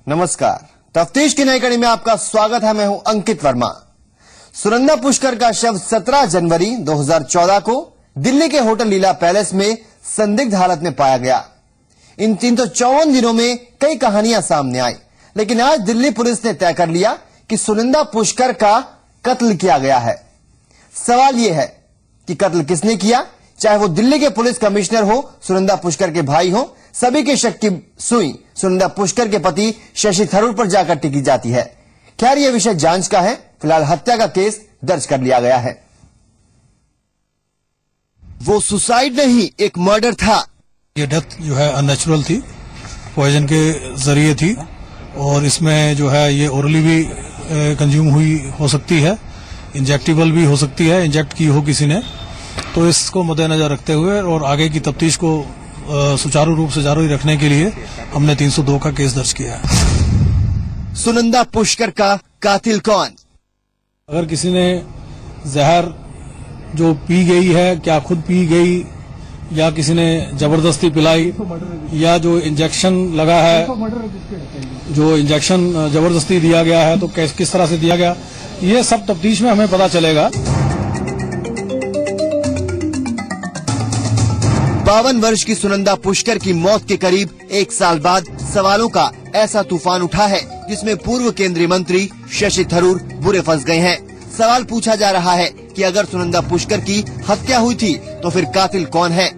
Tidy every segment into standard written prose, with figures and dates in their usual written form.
नमस्कार, तफ्तीश की नई कड़ी में आपका स्वागत है। मैं हूं अंकित वर्मा। सुनंदा पुष्कर का शव 17 जनवरी 2014 को दिल्ली के होटल लीला पैलेस में संदिग्ध हालत में पाया गया। इन 354 दिनों में कई कहानियां सामने आई, लेकिन आज दिल्ली पुलिस ने तय कर लिया कि सुनंदा पुष्कर का कत्ल किया गया है। सवाल यह है कि कत्ल किसने किया, चाहे वो दिल्ली के पुलिस कमिश्नर हो, सुनंदा पुष्कर के भाई हो, सभी के शक की सुई सुनंदा पुष्कर के पति शशि थरूर पर जाकर टिकी जाती है। खैर, यह विषय जांच का है। फिलहाल हत्या का केस दर्ज कर लिया गया है। वो सुसाइड नहीं, एक मर्डर था। ये डेथ जो है अननेचुरल थी, पॉइजन के जरिए थी और इसमें जो है ये ओरली भी कंज्यूम हुई हो सकती है, इंजेक्टेबल भी हो सकती है, इंजेक्ट की हो किसी ने। तो इसको मद्देनजर रखते हुए और आगे की तफ्तीश को सुचारू रूप से जारी रखने के लिए हमने 302 का केस दर्ज किया है। सुनंदा पुष्कर का कातिल कौन? अगर किसी ने जहर जो पी गई है, क्या खुद पी गई या किसी ने जबरदस्ती पिलाई या जो इंजेक्शन लगा है, जो इंजेक्शन जबरदस्ती दिया गया है तो किस तरह से दिया गया, ये सब तफ्तीश में हमें पता चलेगा। 52 वर्ष की सुनंदा पुष्कर की मौत के करीब एक साल बाद सवालों का ऐसा तूफान उठा है जिसमें पूर्व केंद्रीय मंत्री शशि थरूर बुरे फंस गए हैं। सवाल पूछा जा रहा है कि अगर सुनंदा पुष्कर की हत्या हुई थी तो फिर कातिल कौन है?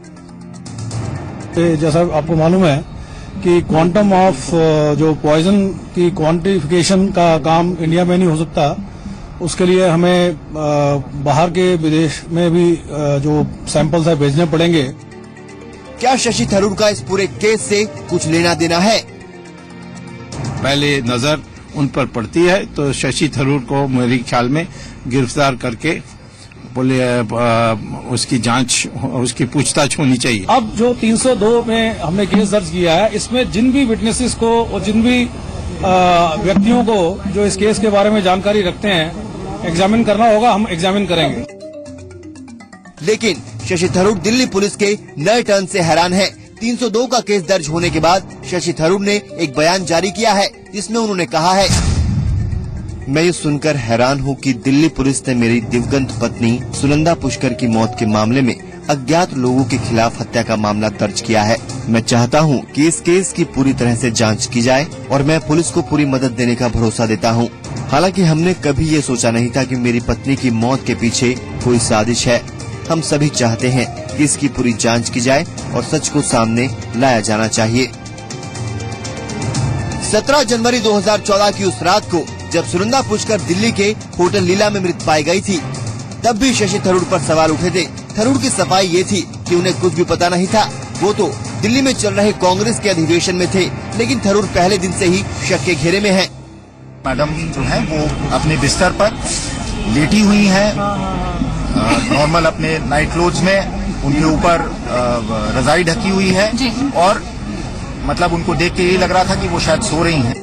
जैसा आपको मालूम है कि क्वांटम ऑफ जो पॉइजन की क्वांटिफिकेशन का काम इंडिया में नहीं हो सकता, उसके लिए हमें बाहर के विदेश में भी जो सैंपल्स है भेजने पड़ेंगे। क्या शशि थरूर का इस पूरे केस से कुछ लेना देना है? पहले नजर उन पर पड़ती है तो शशि थरूर को मेरे ख्याल में गिरफ्तार करके बोले उसकी जांच, उसकी पूछताछ होनी चाहिए। अब जो 302 में हमने केस दर्ज किया है, इसमें जिन भी विटनेसेस को और जिन भी व्यक्तियों को जो इस केस के बारे में जानकारी रखते हैं एग्जामिन करना होगा, हम एग्जामिन करेंगे। लेकिन शशि थरूर दिल्ली पुलिस के नए टर्न से हैरान है। 302 का केस दर्ज होने के बाद शशि थरूर ने एक बयान जारी किया है जिसमें उन्होंने कहा है, मैं ये सुनकर हैरान हूँ कि दिल्ली पुलिस ने मेरी दिवंगत पत्नी सुनंदा पुष्कर की मौत के मामले में अज्ञात लोगों के खिलाफ हत्या का मामला दर्ज किया है। मैं चाहता हूँ कि इस केस की पूरी तरह से जांच की जाए और मैं पुलिस को पूरी मदद देने का भरोसा देता हूँ। हालांकि हमने कभी ये सोचा नहीं था कि मेरी पत्नी की मौत के पीछे कोई साजिश है। हम सभी चाहते हैं कि इसकी पूरी जांच की जाए और सच को सामने लाया जाना चाहिए। 17 जनवरी 2014 की उस रात को जब सुनंदा पुष्कर दिल्ली के होटल लीला में मृत पाई गई थी, तब भी शशि थरूर पर सवाल उठे थे। थरूर की सफाई ये थी कि उन्हें कुछ भी पता नहीं था। वो तो दिल्ली में चल रहे कांग्रेस के अधिवेशन में थे, लेकिन थरूर पहले दिन से ही शक के घेरे में हैं। मैडम जो है वो अपने बिस्तर पर लेटी हुई हैं, नॉर्मल अपने नाइट क्लोथ्स में, उनके ऊपर रजाई ढकी हुई है और मतलब उनको देख के ये लग रहा था कि वो शायद सो रही हैं।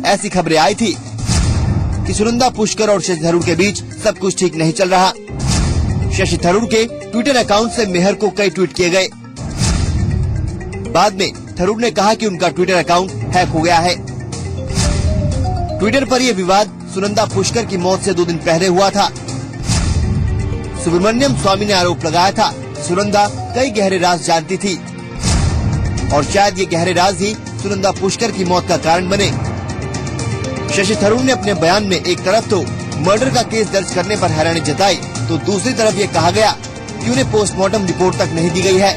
ऐसी खबरें आई थी कि सुनंदा पुष्कर और शशि थरूर के बीच सब कुछ ठीक नहीं चल रहा। शशि थरूर के ट्विटर अकाउंट से मेहर को कई ट्वीट किए गए। बाद में थरूर ने कहा कि उनका ट्विटर अकाउंट हैक हो गया है। ट्विटर पर यह विवाद सुनंदा पुष्कर की मौत से 2 दिन पहले हुआ था। सुब्रमण्यम स्वामी ने आरोप लगाया था कि सुनंदा कई गहरे राज जानती थी और शायद ये गहरे राज ही सुनंदा पुष्कर की मौत का कारण बने। शशि थरूर ने अपने बयान में एक तरफ तो मर्डर का केस दर्ज करने पर हैरानी जताई, तो दूसरी तरफ ये कहा गया कि उन्हें पोस्टमार्टम रिपोर्ट तक नहीं दी गई है।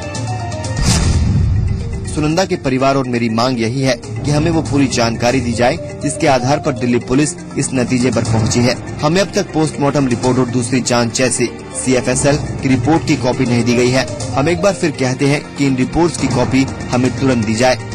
सुनंदा के परिवार और मेरी मांग यही है कि हमें वो पूरी जानकारी दी जाए जिसके आधार पर दिल्ली पुलिस इस नतीजे पर पहुंची है। हमें अब तक पोस्टमार्टम रिपोर्ट और दूसरी जांच जैसे CFSL की रिपोर्ट की कॉपी नहीं दी गई है। हम एक बार फिर कहते हैं कि इन रिपोर्ट्स की कॉपी हमें तुरंत दी जाए।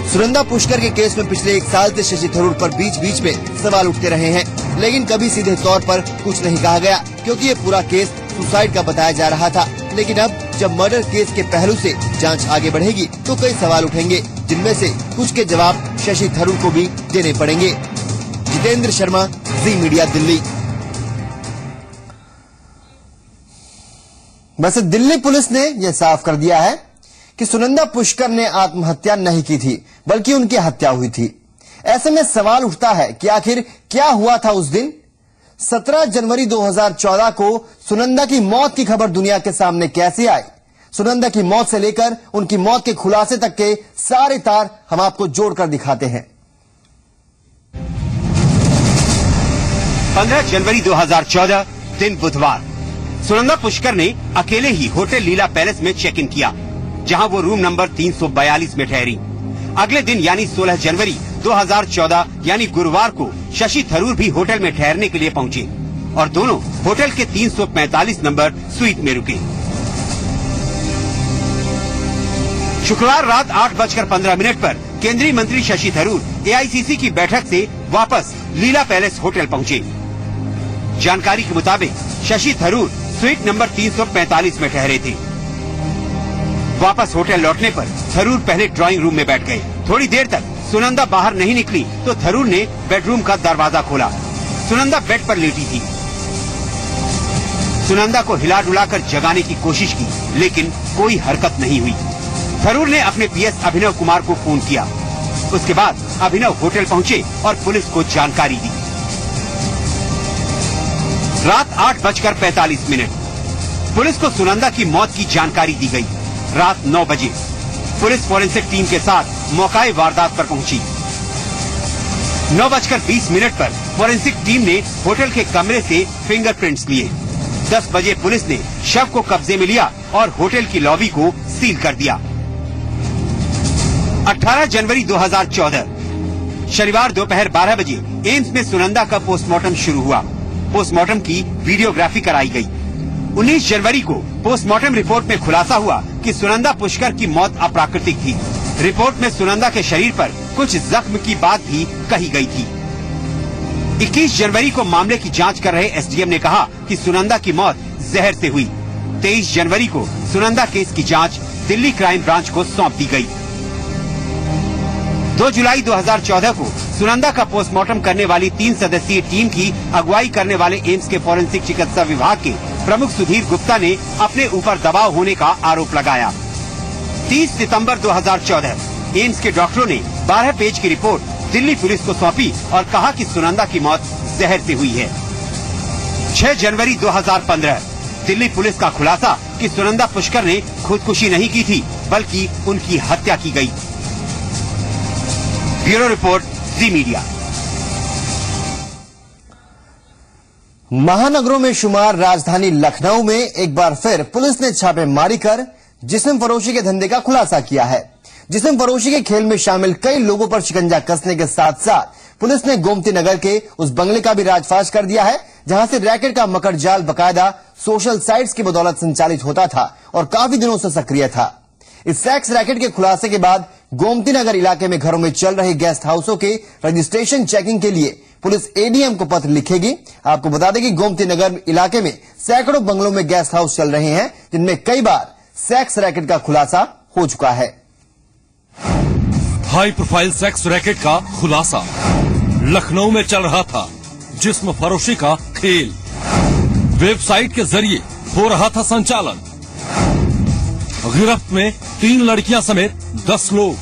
सुनंदा पुष्कर के केस में पिछले 1 साल से शशि थरूर पर बीच बीच में सवाल उठते रहे हैं, लेकिन कभी सीधे तौर पर कुछ नहीं कहा गया क्योंकि ये पूरा केस सुसाइड का बताया जा रहा था। लेकिन अब जब मर्डर केस के पहलू से जांच आगे बढ़ेगी तो कई सवाल उठेंगे, जिनमें से कुछ के जवाब शशि थरूर को भी देने पड़ेंगे। जितेंद्र शर्मा, जी मीडिया, दिल्ली। वैसे दिल्ली पुलिस ने यह साफ कर दिया है कि सुनंदा पुष्कर ने आत्महत्या नहीं की थी, बल्कि उनकी हत्या हुई थी। ऐसे में सवाल उठता है कि आखिर क्या हुआ था उस दिन। 17 जनवरी 2014 को सुनंदा की मौत की खबर दुनिया के सामने कैसे आई? सुनंदा की मौत से लेकर उनकी मौत के खुलासे तक के सारे तार हम आपको जोड़कर दिखाते हैं। 15 जनवरी 2014 दिन बुधवार, सुनंदा पुष्कर ने अकेले ही होटल लीला पैलेस में चेक इन किया, जहां वो रूम नंबर 342 में ठहरी। अगले दिन यानी 16 जनवरी 2014 यानी गुरुवार को शशि थरूर भी होटल में ठहरने के लिए पहुंचे और दोनों होटल के 345 नंबर स्वीट में रुके। शुक्रवार रात 8:15 पर केंद्रीय मंत्री शशि थरूर एआईसीसी की बैठक से वापस लीला पैलेस होटल पहुंचे। जानकारी के मुताबिक शशि थरूर स्वीट नंबर 345 में ठहरे थे। वापस होटल लौटने पर थरूर पहले ड्राइंग रूम में बैठ गए। थोड़ी देर तक सुनंदा बाहर नहीं निकली तो थरूर ने बेडरूम का दरवाजा खोला। सुनंदा बेड पर लेटी थी। सुनंदा को हिला डुलाकर जगाने की कोशिश की, लेकिन कोई हरकत नहीं हुई। थरूर ने अपने पीएस अभिनव कुमार को फोन किया। उसके बाद अभिनव होटल पहुंचे और पुलिस को जानकारी दी। रात 8:45 पुलिस को सुनंदा की मौत की जानकारी दी गई। रात 9 बजे पुलिस फोरेंसिक टीम के साथ मौकाए वारदात पर पहुंची। 9:20 पर फोरेंसिक टीम ने होटल के कमरे से फिंगरप्रिंट्स लिए। 10 बजे पुलिस ने शव को कब्जे में लिया और होटल की लॉबी को सील कर दिया। 18 जनवरी 2014 शनिवार दोपहर 12 बजे एम्स में सुनंदा का पोस्टमार्टम शुरू हुआ। पोस्टमार्टम की वीडियोग्राफी कराई गई। 19 जनवरी को पोस्टमार्टम रिपोर्ट में खुलासा हुआ कि सुनंदा पुष्कर की मौत अप्राकृतिक थी। रिपोर्ट में सुनंदा के शरीर पर कुछ जख्म की बात भी कही गई थी। 21 जनवरी को मामले की जांच कर रहे एसडीएम ने कहा कि सुनंदा की मौत जहर से हुई। 23 जनवरी को सुनंदा केस की जांच दिल्ली क्राइम ब्रांच को सौंप दी गई। 2 जुलाई 2014 को सुनंदा का पोस्टमार्टम करने वाली 3 सदस्यीय टीम की अगुवाई करने वाले एम्स के फोरेंसिक चिकित्सा विभाग के प्रमुख सुधीर गुप्ता ने अपने ऊपर दबाव होने का आरोप लगाया। 30 सितंबर 2014 एम्स के डॉक्टरों ने 12 पेज की रिपोर्ट दिल्ली पुलिस को सौंपी और कहा कि सुनंदा की मौत जहर से हुई है। 6 जनवरी 2015 दिल्ली पुलिस का खुलासा कि सुनंदा पुष्कर ने खुदकुशी नहीं की थी, बल्कि उनकी हत्या की गई। ब्यूरो रिपोर्ट, जी मीडिया। महानगरों में शुमार राजधानी लखनऊ में एक बार फिर पुलिस ने छापेमारी कर जिस्म फरोशी के धंधे का खुलासा किया है। जिस्म फरोशी के खेल में शामिल कई लोगों पर शिकंजा कसने के साथ साथ पुलिस ने गोमती नगर के उस बंगले का भी राजफाश कर दिया है, जहां से रैकेट का मकर जाल बकायदा सोशल साइट्स की बदौलत संचालित होता था और काफी दिनों से सक्रिय था। इस सेक्स रैकेट के खुलासे के बाद गोमती नगर इलाके में घरों में चल रहे गेस्ट हाउसों के रजिस्ट्रेशन चेकिंग के लिए पुलिस एडीएम को पत्र लिखेगी। आपको बता दें कि गोमती नगर इलाके में सैकड़ों बंगलों में गेस्ट हाउस चल रहे हैं, जिनमें कई बार सेक्स रैकेट का खुलासा हो चुका है। हाई प्रोफाइल सेक्स रैकेट का खुलासा। लखनऊ में चल रहा था जिस्म फरोशी का खेल। वेबसाइट के जरिए हो रहा था संचालन। गिरफ्त में 3 लड़कियां समेत 10 लोग।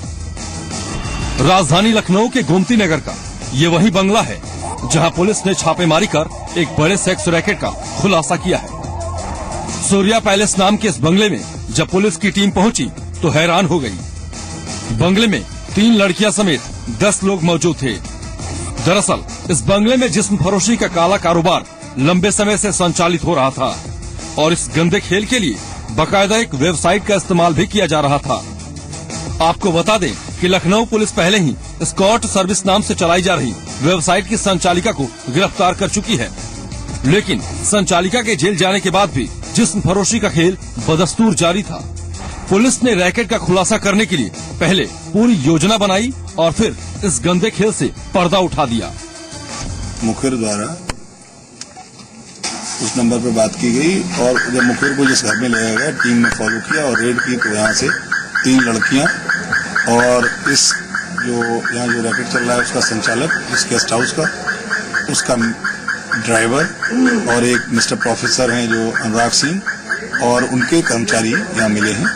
राजधानी लखनऊ के गोमती नगर का ये वही बंगला है जहां पुलिस ने छापेमारी कर एक बड़े सेक्स रैकेट का खुलासा किया है। सूर्या पैलेस नाम के इस बंगले में जब पुलिस की टीम पहुंची तो हैरान हो गई। बंगले में 3 लड़कियां समेत 10 लोग मौजूद थे। दरअसल इस बंगले में जिस्म फरोशी का काला कारोबार लंबे समय से संचालित हो रहा था और इस गंदे खेल के लिए बकायदा एक वेबसाइट का इस्तेमाल भी किया जा रहा था। आपको बता दें कि लखनऊ पुलिस पहले ही स्कॉट सर्विस नाम से चलाई जा रही वेबसाइट की संचालिका को गिरफ्तार कर चुकी है, लेकिन संचालिका के जेल जाने के बाद भी जिस्म फरोशी का खेल बदस्तूर जारी था। पुलिस ने रैकेट का खुलासा करने के लिए पहले पूरी योजना बनाई और फिर इस गंदे खेल से पर्दा उठा दिया। मुखर द्वारा उस नंबर पर बात की गई और जब मुखबिर को जिस घर में ले गया टीम ने फॉलो किया और रेड की, तो यहाँ से 3 लड़कियां और इस जो यहाँ जो रैकेट चल रहा है उसका संचालक, इस गेस्ट हाउस का, उसका ड्राइवर और एक मिस्टर प्रोफेसर हैं जो अनुराग सिंह और उनके कर्मचारी यहाँ मिले हैं।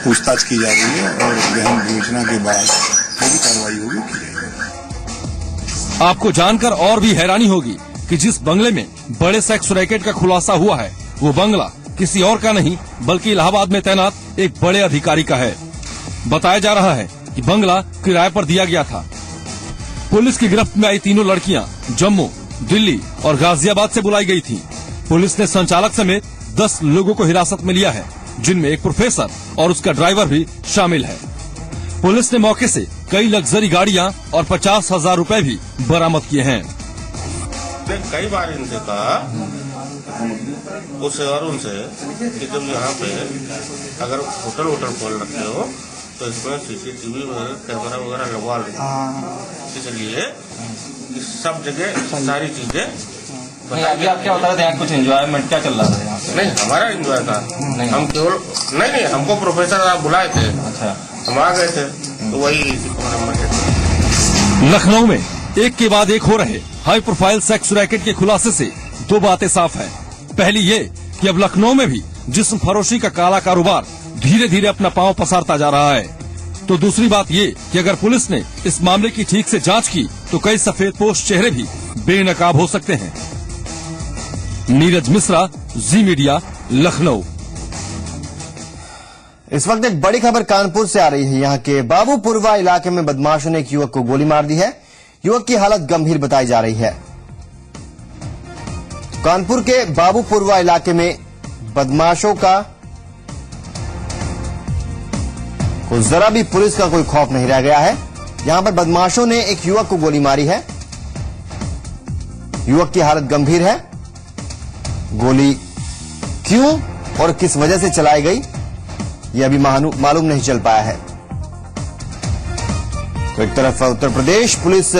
पूछताछ की जा रही है और गहन विवेचना के बाद जो भी कार्रवाई होगी की जाएगी। आपको जानकर और भी हैरानी होगी कि जिस बंगले में बड़े सेक्स रैकेट का खुलासा हुआ है वो बंगला किसी और का नहीं बल्कि इलाहाबाद में तैनात एक बड़े अधिकारी का है। बताया जा रहा है कि बंगला किराए पर दिया गया था। पुलिस की गिरफ्त में आई तीनों लड़कियां जम्मू, दिल्ली और गाजियाबाद से बुलाई गई थीं। पुलिस ने संचालक समेत 10 लोगों को हिरासत में लिया है, जिनमें एक प्रोफेसर और उसका ड्राइवर भी शामिल है। पुलिस ने मौके से कई लग्जरी गाड़ियां और 50,000 रुपए भी बरामद किए हैं। कई बार इनसे कहा उससे और उनसे कि जब यहाँ पे अगर होटल खोल रखते हो तो इसमें CCTV कैमरा वगैरह लगवा लेंगे, इसलिए सब जगह सारी चीजें। अभी आप क्या बता रहे थे, यहाँ कुछ एंजॉयमेंट क्या चल रहा था यहाँ पे? नहीं, हमारा एंजॉय था, हम केवल नहीं, हमको प्रोफेसर आप बुलाए थे। अच्छा, हम आ गए थे तो वही। लखनऊ में एक के बाद एक हो रहे हाई प्रोफाइल सेक्स रैकेट के खुलासे से 2 बातें साफ है। पहली ये कि अब लखनऊ में भी जिस्म फरोशी का काला कारोबार धीरे धीरे अपना पांव पसारता जा रहा है। तो दूसरी बात ये कि अगर पुलिस ने इस मामले की ठीक से जांच की तो कई सफेद पोश चेहरे भी बेनकाब हो सकते हैं। नीरज मिश्रा, जी मीडिया, लखनऊ। इस वक्त एक बड़ी खबर कानपुर से आ रही है। यहाँ के बाबूपुरवा इलाके में बदमाशों ने एक युवक को गोली मार दी है। युवक की हालत गंभीर बताई जा रही है। कानपुर के बाबूपुरवा इलाके में बदमाशों का जरा भी पुलिस का कोई खौफ नहीं रह गया है। यहां पर बदमाशों ने एक युवक को गोली मारी है। युवक की हालत गंभीर है। गोली क्यों और किस वजह से चलाई गई यह अभी मालूम नहीं चल पाया है। तो एक तरफ उत्तर प्रदेश पुलिस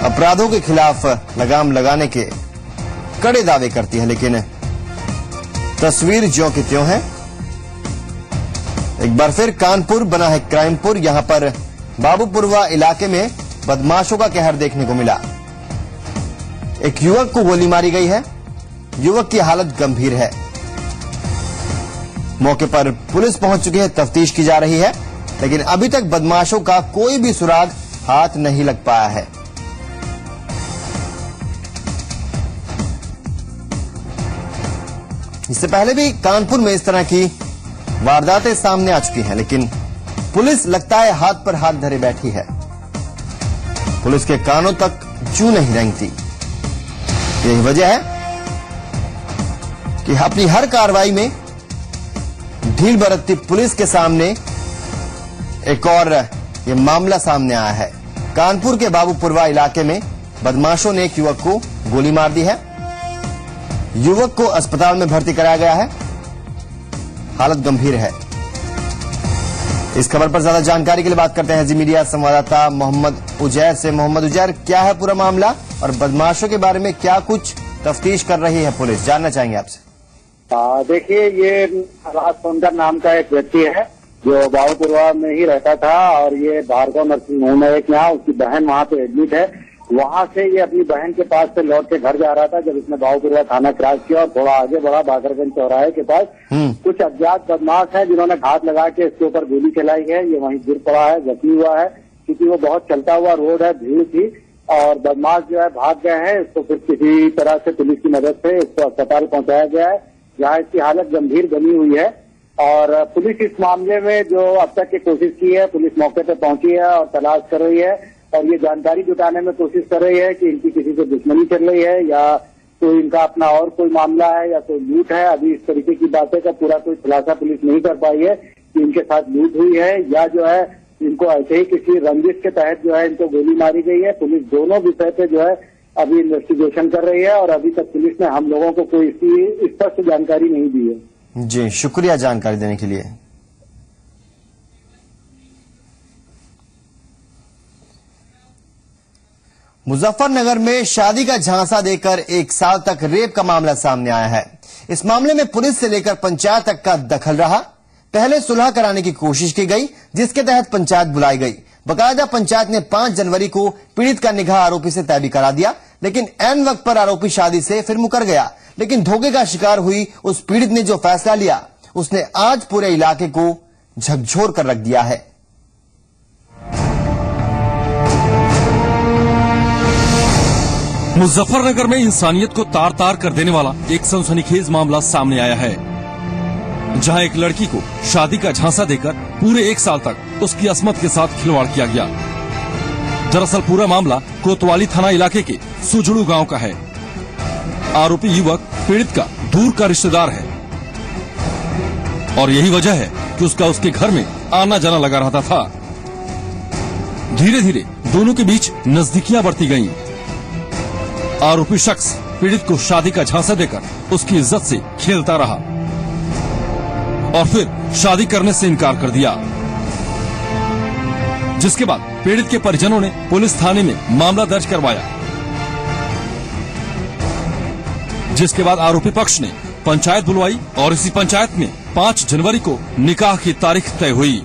अपराधों के खिलाफ लगाम लगाने के कड़े दावे करती है, लेकिन तस्वीर ज्यों की त्यों है। एक बार फिर कानपुर बना है क्राइमपुर। यहां पर बाबूपुरवा इलाके में बदमाशों का कहर देखने को मिला। एक युवक को गोली मारी गई है। युवक की हालत गंभीर है। मौके पर पुलिस पहुंच चुकी है, तफ्तीश की जा रही है, लेकिन अभी तक बदमाशों का कोई भी सुराग हाथ नहीं लग पाया है। इससे पहले भी कानपुर में इस तरह की वारदातें सामने आ चुकी हैं, लेकिन पुलिस लगता है हाथ पर हाथ धरे बैठी है। पुलिस के कानों तक जू नहीं रेंगती। यही वजह है कि अपनी हर कार्रवाई में ढील बरतती पुलिस के सामने एक और ये मामला सामने आया है। कानपुर के बाबूपुरवा इलाके में बदमाशों ने एक युवक को गोली मार दी है। युवक को अस्पताल में भर्ती कराया गया है। हालत गंभीर है। इस खबर पर ज्यादा जानकारी के लिए बात करते हैं जी मीडिया संवाददाता मोहम्मद उजैर से। मोहम्मद उजैर, क्या है पूरा मामला और बदमाशों के बारे में क्या कुछ तफ्तीश कर रही है पुलिस, जानना चाहेंगे आपसे। देखिए, ये राज सुंदर नाम का एक व्यक्ति है जो बाबूपुरवा में ही रहता था और ये भार्गव नर्सिंग होम है एक यहाँ, उसकी बहन वहाँ पे एडमिट है। वहाँ से ये अपनी बहन के पास से लौट के घर जा रहा था जब इसने बाबूपुरवा थाना क्रॉस किया और थोड़ा आगे बढ़ा बाकरगंज चौराहे के पास। कुछ अज्ञात बदमाश हैं जिन्होंने घात लगा के इसके ऊपर गोली चलाई है। ये वहीं गिर पड़ा है, जख्मी हुआ है, क्योंकि वो बहुत चलता हुआ रोड है, भीड़ थी और बदमाश जो है भाग गए हैं। इसको फिर किसी तरह से पुलिस की मदद से इसको अस्पताल पहुंचाया गया है, जहाँ इसकी हालत गंभीर बनी हुई है। और पुलिस इस मामले में जो अब तक की कोशिश की है, पुलिस मौके पर पहुंची है और तलाश कर रही है और ये जानकारी जुटाने में कोशिश कर रही है कि इनकी किसी से दुश्मनी चल रही है या तो इनका अपना और कोई मामला है या कोई लूट है। अभी इस तरीके की बातें का पूरा कोई खुलासा पुलिस नहीं कर पाई है कि इनके साथ लूट हुई है या जो है इनको ऐसे ही किसी रंजिश के तहत जो है इनको गोली मारी गई है। पुलिस दोनों विषय पे जो है अभी इन्वेस्टिगेशन कर रही है और अभी तक पुलिस ने हम लोगों को कोई इसकी स्पष्ट जानकारी नहीं दी है। जी, शुक्रिया जानकारी देने के लिए। मुजफ्फरनगर में शादी का झांसा देकर 1 साल तक रेप का मामला सामने आया है। इस मामले में पुलिस से लेकर पंचायत तक का दखल रहा। पहले सुलह कराने की कोशिश की गई, जिसके तहत पंचायत बुलाई गई। बकायदा पंचायत ने 5 जनवरी को पीड़ित का निकाह आरोपी से तय भी करा दिया, लेकिन ऐन वक्त पर आरोपी शादी से फिर मुकर गया। लेकिन धोखे का शिकार हुई उस पीड़ित ने जो फैसला लिया, उसने आज पूरे इलाके को झकझोर कर रख दिया है। मुजफ्फरनगर में इंसानियत को तार तार कर देने वाला एक सनसनीखेज मामला सामने आया है, जहां एक लड़की को शादी का झांसा देकर पूरे 1 साल तक उसकी अस्मत के साथ खिलवाड़ किया गया। दरअसल पूरा मामला कोतवाली थाना इलाके के सुजड़ू गांव का है। आरोपी युवक पीड़ित का दूर का रिश्तेदार है और यही वजह है कि उसका उसके घर में आना जाना लगा रहता था। धीरे धीरे दोनों के बीच नजदीकियां बढ़ती गईं। आरोपी शख्स पीड़ित को शादी का झांसा देकर उसकी इज्जत से खेलता रहा और फिर शादी करने से इनकार कर दिया, जिसके बाद पीड़ित के परिजनों ने पुलिस थाने में मामला दर्ज करवाया, जिसके बाद आरोपी पक्ष ने पंचायत बुलवाई और इसी पंचायत में 5 जनवरी को निकाह की तारीख तय हुई।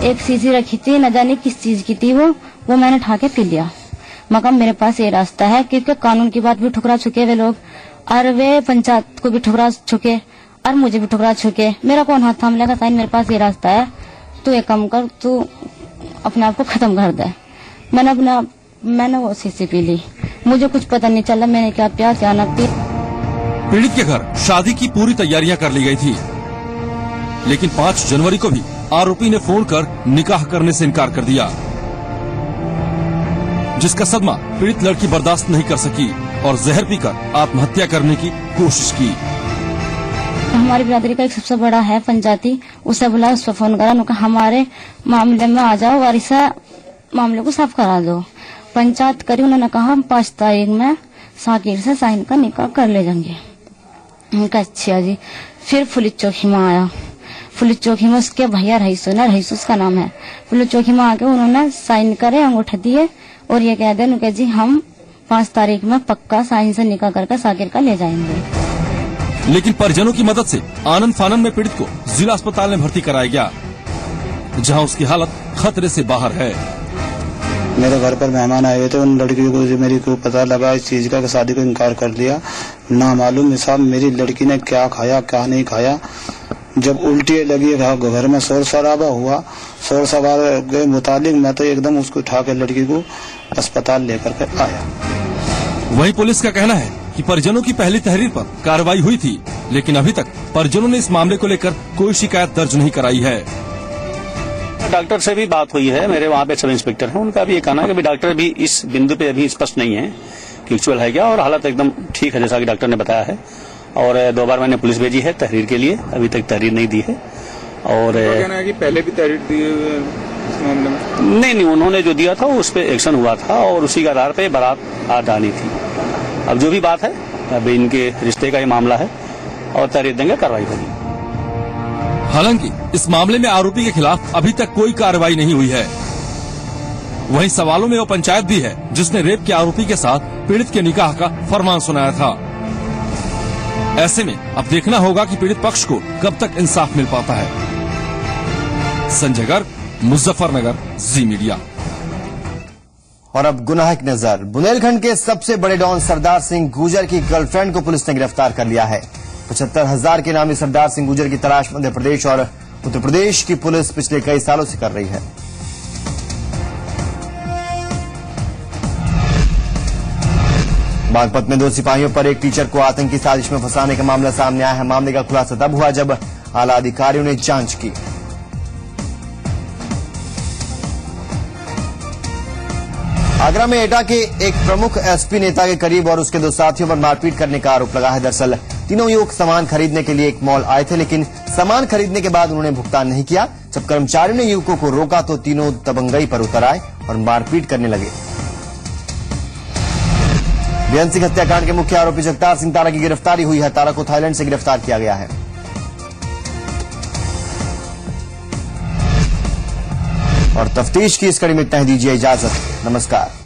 एक सीसी रखी थी, न जाने किस चीज की थी वो मैंने उठा के पी लिया। मगर मेरे पास ये रास्ता है, क्योंकि कानून की बात भी ठुकरा चुके वे लोग और वे पंचायत को भी ठुकरा चुके और मुझे भी ठुकरा चुके। मेरा कौन हाथ थाम लेगा? साइन मेरे पास ये रास्ता है, तू एक काम कर, तू अपने आप को खत्म कर दे। मैंने वो सीसी पी ली, मुझे कुछ पता नहीं चला मैंने क्या पिया क्या न पी। पीड़ित के घर शादी की पूरी तैयारियां कर ली गई थी, लेकिन 5 जनवरी को भी आरोपी ने फोन कर निकाह करने से इनकार कर दिया, जिसका सदमा पीड़ित लड़की बर्दाश्त नहीं कर सकी और जहर पीकर आत्महत्या करने की कोशिश की। हमारी बिरादरी का एक सबसे बड़ा है पंचायती, उसे बुलाया, उसको फोन करा, उनका हमारे मामले में आ जाओ और इस मामले को साफ करा दो। पंचायत करी, उन्होंने कहा हम 5 तारीख में साकिर से साइन का निकाह कर ले जाएंगे। उनका अच्छा जी। फिर पुलिस चौकी में आया, पुलिस चौकी में उसके भैया रहीस उसका नाम है। पुलिस चौकी में आके उन्होंने साइन करे, अंगूठा दिए और ये कह दे जी हम 5 तारीख में पक्का साइन से निकाह करके साकिर का ले जाएंगे। लेकिन परिजनों की मदद से आनंद फानंद में पीड़ित को जिला अस्पताल में भर्ती कराया गया, जहां उसकी हालत खतरे से बाहर है। मेरे घर पर मेहमान आए हुए थे, उन लड़कियों को जो मेरी को पता लगा इस चीज का कि शादी को इनकार कर दिया। ना मालूम साहब मेरी लड़की ने क्या खाया क्या नहीं खाया। जब उल्टी लगी घर में शोर शराबा हुआ, शोर शराबा के मुताबिक मैं तो एकदम उसको उठा के लड़की को अस्पताल लेकर के आया। वहीं पुलिस का कहना है कि परिजनों की पहली तहरीर पर कार्रवाई हुई थी, लेकिन अभी तक परिजनों ने इस मामले को लेकर कोई शिकायत दर्ज नहीं कराई है। डॉक्टर से भी बात हुई है, मेरे वहाँ पे सब इंस्पेक्टर हैं, उनका भी ये कहना है कि डॉक्टर भी इस बिंदु पे अभी स्पष्ट नहीं है कि एक्चुअल है क्या, और हालत एकदम ठीक है जैसा कि डॉक्टर ने बताया है। और 2 बार मैंने पुलिस भेजी है तहरीर के लिए, अभी तक तहरीर नहीं दी है। और कहना है कि पहले भी तहरीर दी इस मामले में नहीं, उन्होंने जो दिया था उस पर एक्शन हुआ था और उसी के आधार पर बारात आज आनी थी। अब जो भी बात है, अभी इनके रिश्ते का ये मामला है और तहरीर देंगे, कार्रवाई होगी। हालांकि इस मामले में आरोपी के खिलाफ अभी तक कोई कार्रवाई नहीं हुई है। वहीं सवालों में वो पंचायत भी है जिसने रेप के आरोपी के साथ पीड़ित के निकाह का फरमान सुनाया था। ऐसे में अब देखना होगा कि पीड़ित पक्ष को कब तक इंसाफ मिल पाता है। संजय गर्ग, मुजफ्फरनगर, जी मीडिया। और अब गुनाह की नजर, बुंदेलखंड के सबसे बड़े डॉन सरदार सिंह गुर्जर की गर्लफ्रेंड को पुलिस ने गिरफ्तार कर लिया है। 75,000 के नामी सरदार सिंह गुर्जर की तलाश मध्य प्रदेश और उत्तर प्रदेश की पुलिस पिछले कई सालों से कर रही है। बागपत में 2 सिपाहियों पर एक टीचर को आतंकी साजिश में फंसाने का मामला सामने आया है। मामले का खुलासा तब हुआ जब आला अधिकारियों ने जांच की। आगरा में एटा के एक प्रमुख एसपी नेता के करीब और उसके 2 साथियों पर मारपीट करने का आरोप लगा है। दरअसल तीनों युवक सामान खरीदने के लिए एक मॉल आए थे, लेकिन सामान खरीदने के बाद उन्होंने भुगतान नहीं किया। जब कर्मचारियों ने युवकों को रोका तो तीनों दबंगई पर उतर आए और मारपीट करने लगे। बेअंत सिंह हत्याकांड के मुख्य आरोपी जगतार सिंह तारा की गिरफ्तारी हुई है। तारा को थाईलैंड से गिरफ्तार किया गया है। और तफ्तीश की इस कड़ी में इतना ही, दीजिए इजाजत। नमस्कार।